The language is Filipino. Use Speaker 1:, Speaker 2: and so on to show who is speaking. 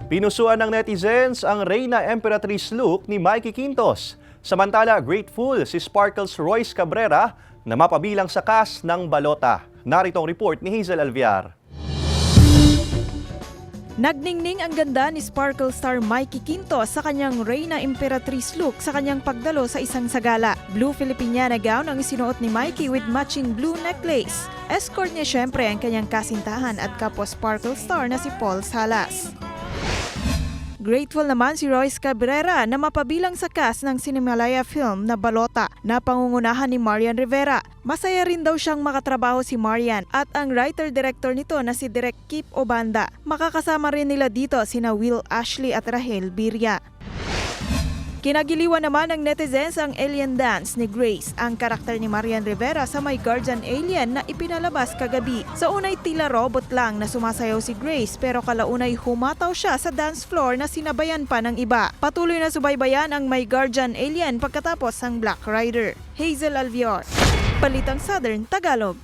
Speaker 1: Pinusuan ng netizens ang Reyna Emperatriz look ni Mikey Quintos. Samantala, grateful si Sparkles Royce Cabrera na mapabilang sa cast ng Balota. Narito ang report ni Hazel Alviar.
Speaker 2: Nagningning ang ganda ni Sparkle star Mikey Quintos sa kanyang Reyna Emperatriz look sa kanyang pagdalo sa isang sagala. Blue Filipiniana gown ang isinuot ni Mikey with matching blue necklace. Escort niya syempre ang kanyang kasintahan at kapwa Sparkle star na si Paul Salas. Grateful naman si Royce Cabrera na mapabilang sa cast ng Cinemalaya film na Balota na pangungunahan ni Marian Rivera. Masaya rin daw siyang makatrabaho si Marian at ang writer-director nito na si Direk Kip Obanda. Makakasama rin nila dito sina Will Ashley at Rahel Birria. Kinagiliwan naman ng netizens ang alien dance ni Grace, ang karakter ni Marian Rivera sa My Guardian Alien na ipinalabas kagabi. Sa unay tila robot lang na sumasayaw si Grace pero kalaunay humataw siya sa dance floor na sinabayan pa ng iba. Patuloy na subaybayan ang My Guardian Alien pagkatapos ng Black Rider. Hazel Alviar, Balitang Southern Tagalog.